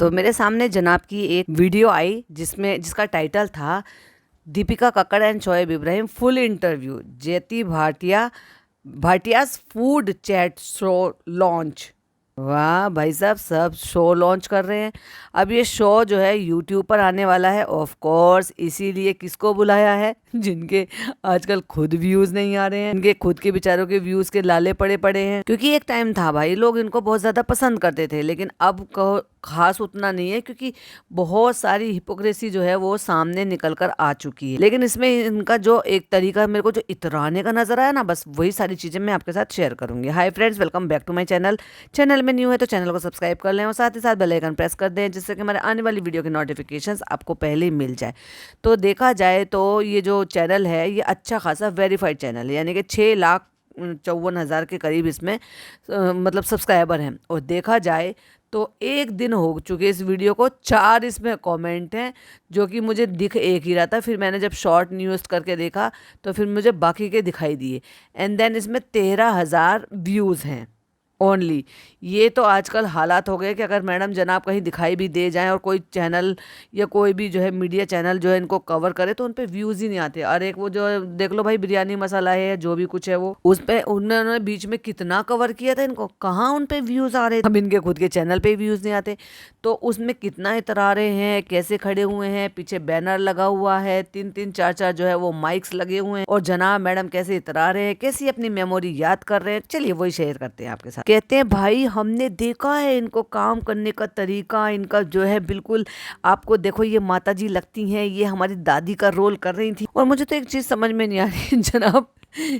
तो मेरे सामने जनाब की एक वीडियो आई जिसका टाइटल था Deepika Kakkar and Shoaib Ibrahim full interview जयति Bhatia's food chat show launch. वाह भाई साहब, सब शो लॉन्च कर रहे हैं। अब ये शो जो है यूट्यूब पर आने वाला है ऑफ कोर्स। इसीलिए किसको बुलाया है? जिनके आजकल खुद व्यूज नहीं आ रहे हैं, इनके खुद के बेचारों के व्यूज के लाले पड़े पड़े हैं। क्योंकि एक टाइम था भाई, लोग इनको बहुत ज्यादा पसंद करते थे, लेकिन अब खास उतना नहीं है, क्योंकि बहुत सारी हिपोक्रेसी जो है वो सामने निकल कर आ चुकी है। लेकिन इसमें इनका जो एक तरीका मेरे को जो इतराने का नजर आया ना, बस वही सारी चीजें मैं आपके साथ शेयर करूंगी। Hi friends, welcome back to my channel में न्यू है तो चैनल को सब्सक्राइब कर लें और साथ ही साथ बेल आइकन प्रेस कर दें, जिससे कि हमारे आने वाली वीडियो की नोटिफिकेशंस आपको पहले ही मिल जाए। तो देखा जाए तो ये जो चैनल है ये अच्छा खासा वेरीफाइड चैनल है, यानी कि 6,54,000 के करीब इसमें मतलब सब्सक्राइबर हैं। और देखा जाए तो एक दिन हो चुके इस वीडियो को, 4 इसमें कमेंट हैं, जो कि मुझे दिख एक ही रहा था। फिर मैंने जब शॉर्ट न्यूज़ करके देखा तो फिर मुझे बाकी के दिखाई दिए। एंड देन इसमें 13,000 व्यूज़ हैं ओनली। ये तो आजकल हालात हो गए कि अगर मैडम जनाब कहीं दिखाई भी दे जाएं और कोई चैनल या कोई भी जो है मीडिया चैनल जो है इनको कवर करे तो उन पे व्यूज़ ही नहीं आते। और एक वो जो देख लो भाई, बिरयानी मसाला है या जो भी कुछ है वो, उस पे उन्होंने बीच में कितना कवर किया था इनको, कहाँ उन पे व्यूज़ आ रहे थे। अब इनके खुद के चैनल पे व्यूज़ नहीं आते तो उसमें कितना इतरा रहे हैं, कैसे खड़े हुए हैं, पीछे बैनर लगा हुआ है, 3-3 4-4 जो है वो माइक्स लगे हुए हैं, और जनाब मैडम कैसे इतरा रहे हैं, कैसी अपनी मेमोरी याद कर रहे हैं। चलिए वही शेयर करते हैं आपके साथ। कहते हैं भाई हमने देखा है इनको काम करने का तरीका, इनका जो है बिल्कुल, आपको देखो ये माता जी लगती हैं, ये हमारी दादी का रोल कर रही थी। और मुझे तो एक चीज समझ में नहीं आ रही जनाब,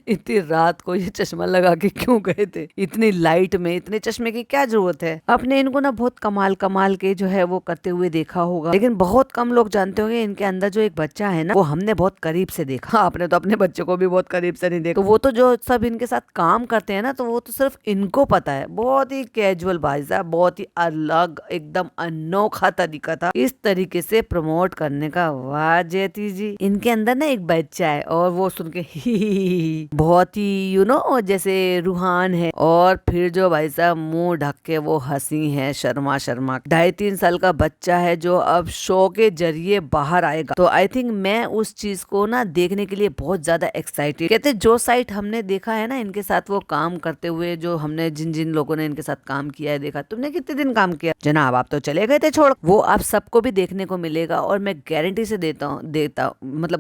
इतनी रात को ये चश्मा लगा के क्यों गए थे? इतनी लाइट में इतने चश्मे की क्या जरूरत है? आपने इनको ना बहुत कमाल कमाल के जो है वो करते हुए देखा होगा, लेकिन बहुत कम लोग जानते होंगे इनके अंदर जो एक बच्चा है ना, वो हमने बहुत करीब से देखा। आपने तो अपने बच्चे को भी बहुत करीब से नहीं देखा। तो वो तो जो सब इनके साथ काम करते हैं ना, तो वो तो सिर्फ इनको पता है। बहुत ही कैजुअल भाई साहब, बहुत ही अलग एकदम अनोखा तरीका था इस तरीके से प्रमोट करने का। वाह जयती जी, इनके अंदर ना एक बच्चा है और वो सुन के ही बहुत ही जैसे रूहान है। और फिर जो भाई साहब मुंह ढक के वो हंसी है शर्मा शर्मा। 2.5-3 साल का बच्चा है जो अब शो के जरिए बाहर आएगा। तो आई थिंक मैं उस चीज को ना देखने के लिए बहुत ज्यादा एक्साइटेड। कहते जो साइट हमने देखा है ना इनके साथ वो काम करते हुए, जो हमने जिन जिन लोगों ने इनके साथ काम किया है देखा। तुमने कितने दिन काम किया जनाब? आप तो चले गए थे छोड़। वो आप सबको भी देखने को मिलेगा। और मैं गारंटी से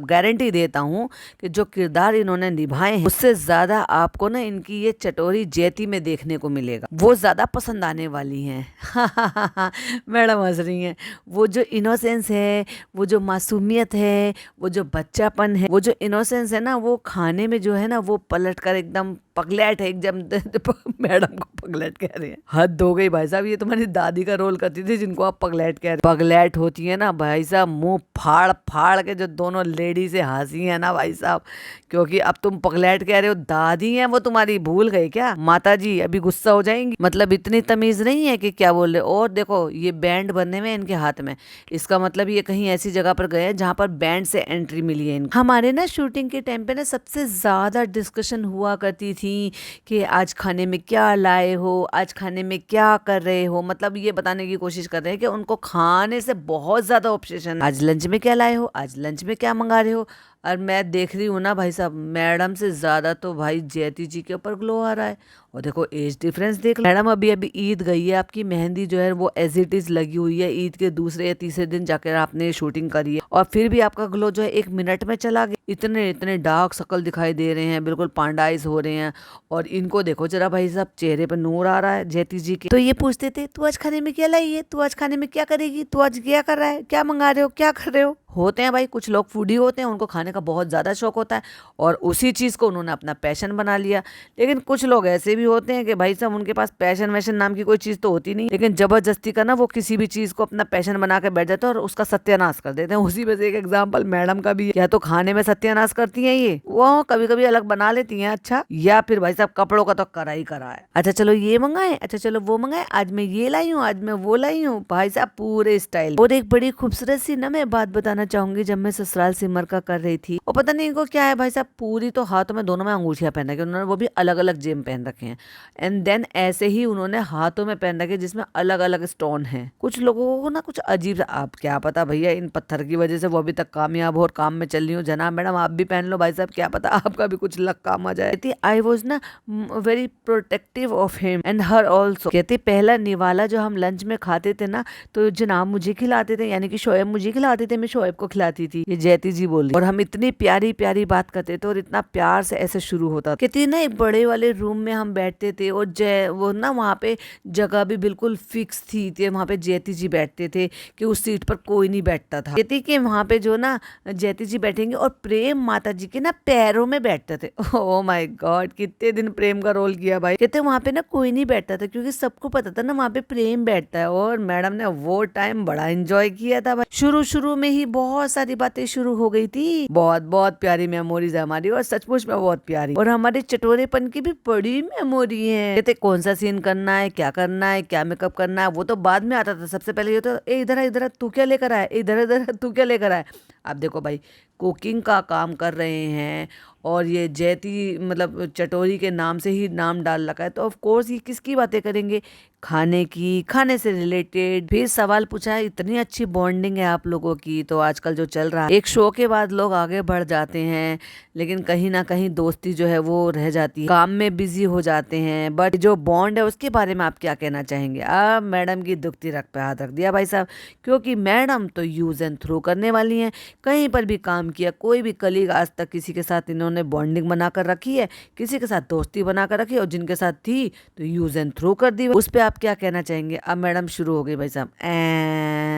गारंटी देता हूँ कि जो किरदार इन्होंने निभाए हैं उससे ज्यादा आपको ना इनकी ये चटोरी जयती में देखने को मिलेगा। वो ज्यादा पसंद आने वाली हैं। मैडम हंस रही हैं। वो जो इनोसेंस है, वो जो मासूमियत है, वो जो बच्चापन है, वो जो इनोसेंस है ना, वो खाने में जो है ना वो पलट कर एकदम पगलेट है एकदम। मैडम को पगलेट कह रहे हैं, हद हो गई भाई साहब। ये तुम्हारी दादी का रोल करती थी जिनको आप पगलेट कह रहे हैं। पगलेट होती है ना भाई साहब, मुंह फाड़ फाड़ के जो दोनों लेडी से हंसी है ना भाई साहब, क्योंकि अब तुम पगलेट कह रहे हो। दादी है वो तुम्हारी, भूल गए क्या? माता जी अभी गुस्सा हो जाएंगी। मतलब इतनी तमीज नहीं है कि क्या बोल रहे। और देखो ये बैंड बनने में इनके हाथ में, इसका मतलब ये कहीं ऐसी जगह पर गए हैं जहाँ पर बैंड से एंट्री मिली है इनको। हमारे ना शूटिंग के टाइम पे ना सबसे ज्यादा डिस्कशन हुआ करती थी कि आज खाने में क्या लाए हो, आज खाने में क्या कर रहे हो। मतलब ये बताने की कोशिश कर रहे हैं कि उनको खाने से बहुत ज्यादा ऑब्सेशन। आज लंच में क्या लाए हो, आज लंच में क्या मंगा रहे हो। और मैं देख रही हूँ ना भाई साहब, मैडम से ज्यादा तो भाई जयती जी के ऊपर ग्लो आ रहा है। और देखो एज डिफरेंस देख, मैडम अभी ईद गई है, आपकी मेहंदी जो है वो एज इट इज लगी हुई है। ईद के दूसरे या तीसरे दिन जाकर आपने शूटिंग करी है और फिर भी आपका ग्लो जो है 1 मिनट में चला गया। इतने इतने डार्क शकल दिखाई दे रहे हैं, बिल्कुल पांडाइज हो रहे हैं। और इनको देखो जरा भाई साहब, चेहरे पर नूर आ रहा है जयती जी के। तो ये पूछते थे तू आज खाने में क्या लाई है, तू आज खाने में क्या करेगी, तू आज क्या कर रहा है, क्या मंगा रहे हो, क्या कर रहे हो। होते हैं भाई कुछ लोग फूडी होते हैं, उनको खाने का बहुत ज्यादा शौक होता है और उसी चीज को उन्होंने अपना पैशन बना लिया। लेकिन कुछ लोग ऐसे भी होते हैं कि भाई साहब उनके पास पैशन वैशन नाम की कोई चीज तो होती नहीं, लेकिन जबरदस्ती का ना वो किसी भी चीज को अपना पैशन बना के बैठ जाते हैं और उसका सत्यानाश कर देते हैं। उसी में से एक एग्जाम्पल मैडम का भी है। या तो खाने में सत्यानाश करती है ये, वो कभी कभी अलग बना लेती है अच्छा, या फिर भाई साहब कपड़ों का तो करा ही करा है। अच्छा चलो ये मंगाए, अच्छा चलो वो मंगाए, आज मैं ये लाई हूँ, आज मैं वो लाई हूँ, भाई साहब पूरे स्टाइल। और एक बड़ी खूबसूरत सी ना मैं बात बताना चाहूंगी, जब मैं ससुराल सिमर का कर रही थी और पता नहीं इनको क्या है भाई साहब, पूरी तो हाथों में दोनों में अंगूठियां पहन रखी, उन्होंने वो भी अलग अलग जेब पहन रखे हैं। हैं। एंड देन ऐसे ही उन्होंने हाथों में पहन रखे जिसमें अलग अलग स्टोन हैं। कुछ लोगों को ना कुछ अजीब सा, आप क्या पता भैया इन पत्थर की वजह से वो अभी तक कामयाब हो और काम में चल रही हो। जनाब मैडम आप भी पहन लो भाई साहब, क्या पता आपका भी कुछ लक काम आ जाए। आई वॉज ना very protective of him and her also. कहते पहला निवाला जो हम लंच में खाते थे ना, तो जनाब मुझे खिलाते थे, यानी कि शोएब मुझे खिलाते थे, मैं शोएब को खिलाती थी। ये जयती जी बोली। और हम इतनी प्यारी प्यारी बात करते थे और इतना प्यार से ऐसे शुरू होता। कहती ना एक बड़े वाले रूम में हम बैठते थे और वो ना वहाँ पे जगह भी बिल्कुल फिक्स थी, वहाँ पे जयती जी बैठते थे कि उस सीट पर कोई नहीं बैठता था। कहती कि वहाँ पे जो ना जयती जी बैठेंगे और प्रेम माता जी के ना पैरों में बैठते थे। ओह माय गॉड, कितने दिन प्रेम का रोल किया भाई। कहते वहाँ पे ना कोई नहीं बैठता था क्योंकि सबको पता था ना वहाँ पे प्रेम बैठता है। और मैडम ने वो टाइम बड़ा एंजॉय किया था भाई। शुरू शुरू में ही बहुत सारी बातें शुरू हो गई थी। बहुत बहुत प्यारी मेमोरीज है हमारी, और सचमुच में बहुत प्यारी। और हमारे चटोरेपन की भी बड़ी मेमोरी है। कहते कौन सा सीन करना है, क्या करना है, क्या मेकअप करना है, वो तो बाद में आता था। सबसे पहले ये तो इधर इधर तू क्या लेकर आया, इधर इधर तू क्या लेकर आया। अब देखो भाई कुकिंग का काम कर रहे हैं और ये जयती मतलब चटोरी के नाम से ही नाम डाल रखा है, तो ऑफ कोर्स ये किसकी बातें करेंगे, खाने की, खाने से रिलेटेड। फिर सवाल पूछा है इतनी अच्छी बॉन्डिंग है आप लोगों की, तो आजकल जो चल रहा है एक शो के बाद लोग आगे बढ़ जाते हैं, लेकिन कहीं ना कहीं दोस्ती जो है वो रह जाती है, काम में बिजी हो जाते हैं। बट जो बॉन्ड है उसके बारे में आप क्या कहना चाहेंगे। अब मैडम की दुखती रख पे हाथ रख दिया भाई साहब, क्योंकि मैडम तो यूज एंड थ्रो करने वाली हैं। कहीं पर भी काम किया, कोई भी कलीग आज तक किसी के साथ इन्होंने बॉन्डिंग बनाकर रखी है, किसी के साथ दोस्ती बनाकर रखी है, और जिनके साथ थी तो यूज एंड थ्रो कर दी। उस पे आप क्या कहना चाहेंगे। अब मैडम शुरू हो गई भाई साहब,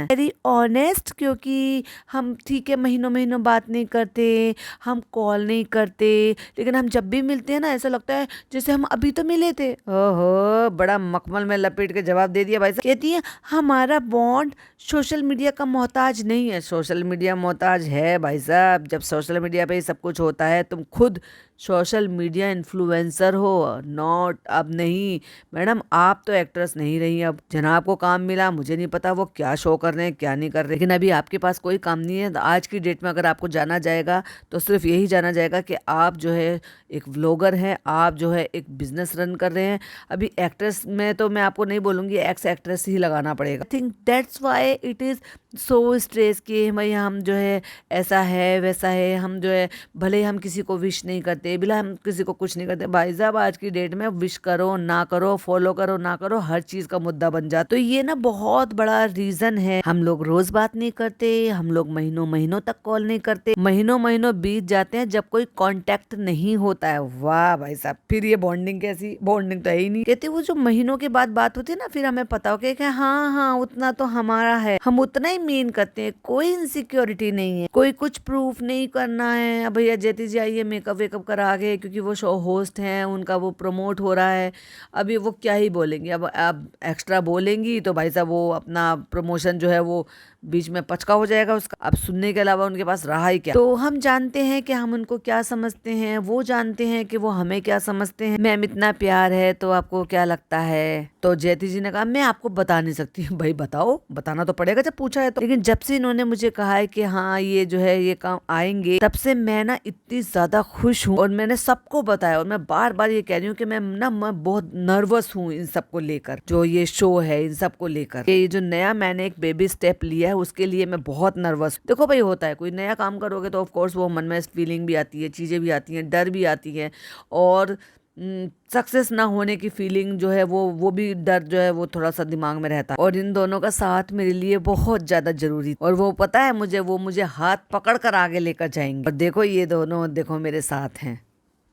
वेरी ऑनेस्ट, क्योंकि हम ठीक है महीनों महीनों बात नहीं करते, हम कॉल नहीं करते, लेकिन हम जब भी मिलते हैं ना ऐसा लगता है जैसे हम अभी तो मिले थे। ओहो, बड़ा मखमल में लपेट के जवाब दे दिया भाई साहब। कहती है हमारा बॉन्ड सोशल मीडिया का मोहताज नहीं है। सोशल मीडिया मोहताज है भाई साहब, जब सोशल मीडिया पे सब कुछ होता है। तुम खुद सोशल मीडिया इन्फ्लुएंसर हो, नॉट अब नहीं मैडम, आप तो एक्ट्रेस नहीं रही। अब जनाब को काम मिला, मुझे नहीं पता वो क्या शो कर रहे हैं क्या नहीं कर रहे, लेकिन अभी आपके पास कोई काम नहीं है। आज की डेट में अगर आपको जाना जाएगा तो सिर्फ यही जाना जाएगा कि आप जो है एक व्लॉगर हैं, आप जो है एक बिजनेस रन कर रहे हैं। अभी एक्ट्रेस में तो मैं आपको नहीं बोलूँगी, एक्स एक्ट्रेस ही लगाना पड़ेगा। I think that's why it is so stress कि भाई हम जो है ऐसा है वैसा है, हम जो है भले हम किसी को विश नहीं करते, बिला हम किसी को कुछ नहीं करते। भाई साहब आज की डेट में विश करो ना करो, फॉलो करो ना करो, हर चीज का मुद्दा बन जाता। तो ये ना बहुत बड़ा रीजन है। हम लोग रोज बात नहीं करते, हम लोग महीनों महीनों तक कॉल नहीं करते, महीनों महीनों बीत जाते हैं जब कोई कांटेक्ट नहीं होता है। वाह भाई साहब, फिर ये बॉन्डिंग कैसी, बॉन्डिंग तो है ही नहीं। कहते वो जो महीनों के बाद बात होती है ना, फिर हमें पता हो कि हाँ हाँ उतना तो हमारा है, हम उतना ही मीन करते हैं, कोई इनसिक्योरिटी नहीं है, कोई कुछ प्रूफ नहीं करना है। अब भैया जयती जी आइए मेकअप वेकअप करा के, क्योंकि वो शो होस्ट हैं, उनका वो प्रमोट हो रहा है। अभी वो क्या ही बोलेंगी, अब एक्स्ट्रा बोलेंगी तो भाई साहब वो अपना प्रमोशन जो है वो बीच में पचका हो जाएगा उसका। अब सुनने के अलावा उनके पास रहा ही क्या। तो हम जानते हैं कि हम उनको क्या समझते हैं, वो जानते हैं कि वो हमें क्या समझते हैं। मैम इतना प्यार है तो आपको क्या लगता है। तो जयती जी ने कहा मैं आपको बता नहीं सकती। भाई बताओ, बताना तो पड़ेगा जब पूछा है तो। लेकिन जब से इन्होंने मुझे कहा है कि हाँ ये जो है ये काम आएंगे, तब से मैं ना इतनी ज्यादा खुश हूँ। और मैंने सबको बताया, और मैं बार बार ये कह रही हूँ कि मैं बहुत नर्वस हूँ इन सबको लेकर, जो ये शो है इन सबको लेकर। ये जो नया मैंने एक बेबी स्टेप लिया है उसके लिए मैं बहुत नर्वस। देखो भाई होता है, कोई नया काम करोगे तो ऑफ कोर्स वो मन में फीलिंग भी आती है, चीजें भी आती हैं, डर भी आती है, और सक्सेस ना होने की फीलिंग जो है वो भी डर जो है वो थोड़ा सा दिमाग में रहता है। और इन दोनों का साथ मेरे लिए बहुत ज्यादा जरूरी, और वो पता है मुझे हाथ पकड़ कर आगे लेकर जाएंगे। और देखो ये दोनों देखो मेरे साथ हैं।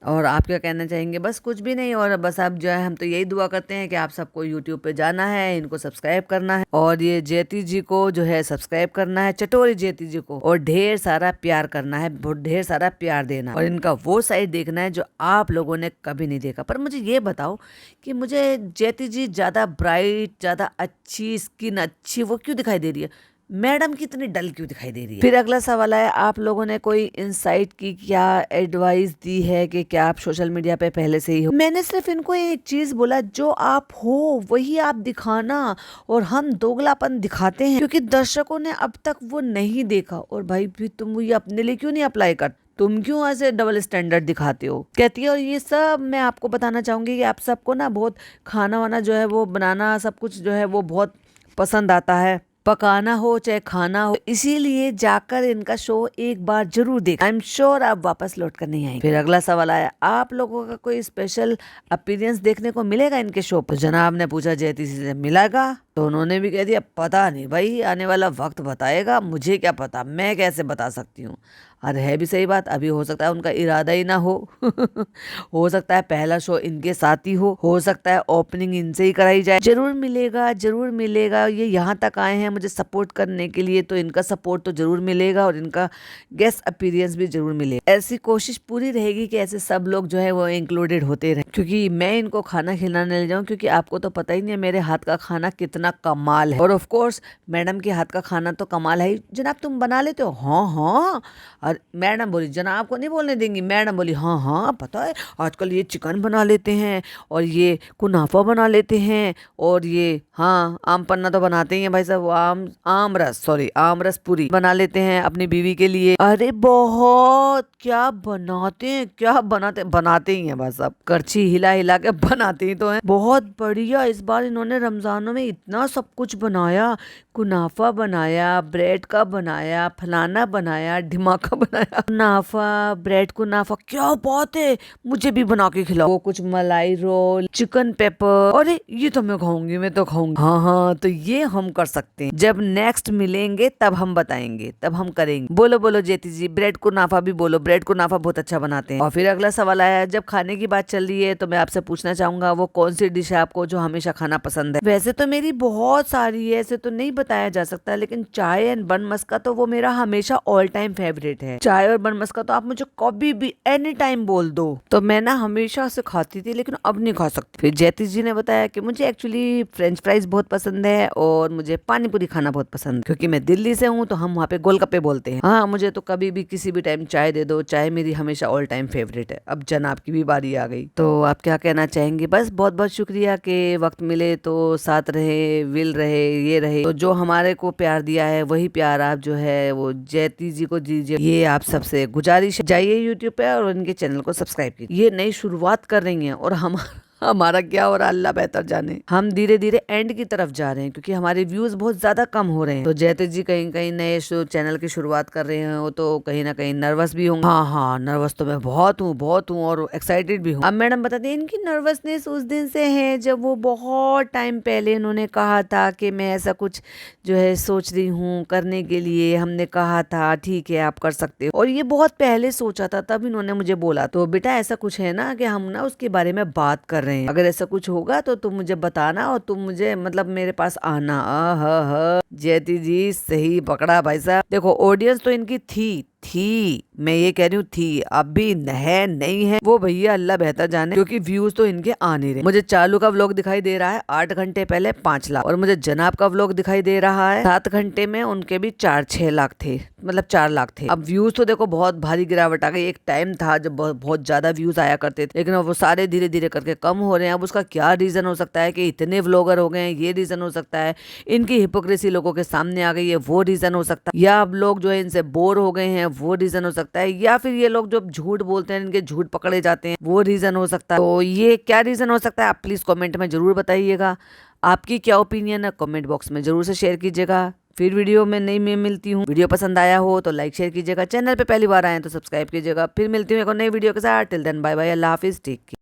और आप क्या कहना चाहेंगे। बस कुछ भी नहीं, और बस आप जो है हम तो यही दुआ करते हैं कि आप सबको YouTube पे जाना है, इनको सब्सक्राइब करना है, और ये जयती जी को जो है सब्सक्राइब करना है, चटोरी जयती जी को, और ढेर सारा प्यार करना है, बहुत ढेर सारा प्यार देना, और इनका वो साइड देखना है जो आप लोगों ने कभी नहीं देखा। पर मुझे ये बताओ कि मुझे जयती जी ज्यादा ब्राइट, ज्यादा अच्छी स्किन अच्छी वो क्यों दिखाई दे रही है, मैडम कितनी डल क्यों दिखाई दे रही है। फिर अगला सवाल है, आप लोगों ने कोई इंसाइट की, क्या एडवाइस दी है कि क्या आप सोशल मीडिया पे पहले से ही हो। मैंने सिर्फ इनको एक चीज बोला, जो आप हो वही आप दिखाना, और हम दोगलापन दिखाते हैं क्योंकि दर्शकों ने अब तक वो नहीं देखा। और भाई फिर तुम ये अपने लिए क्यों नहीं अप्लाई कर, तुम क्यों ऐसे डबल स्टैंडर्ड दिखाते हो, कहती है। और ये सब मैं आपको बताना चाहूंगी कि आप सबको ना बहुत खाना वाना जो है वो बनाना सब कुछ जो है वो बहुत पसंद आता है, पकाना हो चाहे खाना हो, इसीलिए जाकर इनका शो एक बार जरूर देख। आई एम श्योर आप वापस लौट कर नहीं आएंगे। फिर अगला सवाल आया, आप लोगों का कोई स्पेशल अपीयरेंस देखने को मिलेगा इनके शो पर? तो जनाब ने पूछा जयती से मिलेगा, तो उन्होंने भी कह दिया पता नहीं भाई, आने वाला वक्त बताएगा, मुझे क्या पता, मैं कैसे बता सकती हूँ। और है भी सही बात, अभी हो सकता है उनका इरादा ही ना हो हो सकता है पहला शो इनके साथ ही हो सकता है ओपनिंग इनसे ही कराई जाए। जरूर मिलेगा, जरूर मिलेगा। ये यहाँ तक आए हैं मुझे सपोर्ट करने के लिए, तो इनका सपोर्ट तो जरूर मिलेगा और इनका गेस्ट अपीयरेंस भी जरूर मिलेगा। ऐसी कोशिश पूरी रहेगी कि ऐसे सब लोग जो है वो इंक्लूडेड होते रहे, क्योंकि मैं इनको खाना खिलाने ले जाऊँ, क्योंकि आपको तो पता ही नहीं है मेरे हाथ का खाना कितना कमाल है। और ऑफ कोर्स मैडम के हाथ का खाना तो कमाल है ही। जनाब तुम बना लेते हो? हाँ हाँ। और मैडम बोली जनाब को नहीं बोलने देंगी, मैडम बोली हाँ हाँ पता है, आजकल ये चिकन बना लेते हैं और ये कुनाफा बना लेते हैं और ये हाँ आम पन्ना तो बनाते ही हैं भाई साहब, वो आम रस पूरी बना लेते हैं अपनी बीवी के लिए। अरे बहुत क्या बनाते ही हैं बस साहब, करछी हिला हिला के बनाते ही तो हैं। बहुत बढ़िया, इस बार इन्होंने रमजानों में इतना सब कुछ बनाया, कुनाफा बनाया, ब्रेड का बनाया, फलाना बनाया, ढिमाका बनाया, कुनाफा ब्रेड कुनाफा, क्या बात है, मुझे भी बना के खिलाओ। वो कुछ मलाई रोल, चिकन पेपर, अरे ये तो मैं खाऊंगी, मैं तो खाऊंगी। हाँ हाँ तो ये हम कर सकते हैं, जब नेक्स्ट मिलेंगे तब हम बताएंगे, तब हम करेंगे। बोलो बोलो जेती जी, ब्रेड कुनाफा भी बोलो, ब्रेड कुनाफा बहुत अच्छा बनाते हैं। और फिर अगला सवाल आया, जब खाने की बात चल रही है तो मैं आपसे पूछना चाहूंगा वो कौन सी डिश है आपको जो हमेशा खाना पसंद है? वैसे तो मेरी बहुत सारी है, ऐसे तो नहीं बताया जा सकता, लेकिन चाय एंड बन मस्का तो वो मेरा हमेशा ऑल टाइम फेवरेट है। चाय और बन मस्का तो आप मुझे कभी भी एनी टाइम बोल दो तो मैं ना हमेशा से खाती थी, लेकिन अब नहीं खा सकती। फिर जयती जी ने बताया कि मुझे एक्चुअली फ्रेंच फ्राइज बहुत पसंद है और मुझे पानी पूरी खाना बहुत पसंद है, क्योंकि मैं दिल्ली से हूँ तो हम वहाँ पे गोलगप्पे बोलते हैं। हाँ मुझे तो कभी भी किसी भी टाइम चाय दे दो, चाय मेरी हमेशा ऑल टाइम फेवरेट है। अब जनाब की भी बारी आ गई, तो आप क्या कहना चाहेंगे? बस बहुत बहुत शुक्रिया कि वक्त मिले तो साथ रहे, विल रहे, ये रहे, तो जो हमारे को प्यार दिया है वही प्यार आप जो है वो जयती जी को दीजिए। ये आप सबसे गुजारिश है, जाइए यूट्यूब पे और उनके चैनल को सब्सक्राइब कीजिए। ये नई शुरुआत कर रही हैं और हमारा क्या हो रहा है अल्लाह बेहतर जाने। हम धीरे धीरे एंड की तरफ जा रहे हैं क्योंकि हमारे व्यूज बहुत ज्यादा कम हो रहे हैं। तो जयती जी कहीं कहीं नए चैनल की शुरुआत कर रहे हैं, वो तो कहीं ना कहीं नर्वस भी होंगे। हाँ हाँ नर्वस तो मैं बहुत हूँ और एक्साइटेड भी हूँ। अब मैडम बताते हैं इनकी नर्वसनेस उस दिन से है जब वो बहुत टाइम पहले इन्होंने कहा था कि मैं ऐसा कुछ जो है सोच रही हूँ करने के लिए। हमने कहा था ठीक है आप कर सकते हो, और ये बहुत पहले सोचा था, तब इन्होंने मुझे बोला तो बेटा ऐसा कुछ है ना कि हम ना उसके बारे में बात कर रहे हैं, अगर ऐसा कुछ होगा तो तुम मुझे बताना और तुम मुझे मतलब मेरे पास आना। जयती जी सही पकड़ा भाई साहब। देखो ऑडियंस तो इनकी थी, मैं ये कह रही हूँ थी, अब भी है नहीं है वो भैया अल्लाह बेहतर जाने, क्योंकि व्यूज तो इनके आ नहीं रहे। मुझे चालू का व्लॉग दिखाई दे रहा है 8 घंटे पहले 5 लाख, और मुझे जनाब का व्लॉग दिखाई दे रहा है 7 घंटे में उनके भी 4-6 लाख थे, मतलब 4 लाख थे। अब व्यूज तो देखो बहुत भारी गिरावट आ गई। एक टाइम था जब बहुत ज्यादा व्यूज आया करते थे, लेकिन अब वो सारे धीरे धीरे करके कम हो रहे हैं। अब उसका क्या रीजन हो सकता है कि इतने व्लॉगर हो गए हैं, ये रीजन हो सकता है। इनकी हिपोक्रेसी लोगों के सामने आ गई है, वो रीजन हो सकता है। या अब लोग जो है इनसे बोर हो गए हैं, वो रीजन हो सकता है। या फिर ये लोग जो झूठ बोलते हैं इनके झूठ पकड़े जाते हैं, वो रीजन हो सकता है। तो ये क्या रीजन हो सकता है आप प्लीज कमेंट में जरूर बताइएगा। आपकी क्या ओपिनियन है कमेंट बॉक्स में जरूर से शेयर कीजिएगा। फिर वीडियो में नई मैं मिलती हूँ। वीडियो पसंद आया हो तो लाइक शेयर कीजिएगा, चैनल पे पहली बार आए तो सब्सक्राइब कीजिएगा। फिर मिलती हूँ एक और नई वीडियो के साथ। टिल देन बाय बाय, अल्लाह हाफिज, टेक केयर।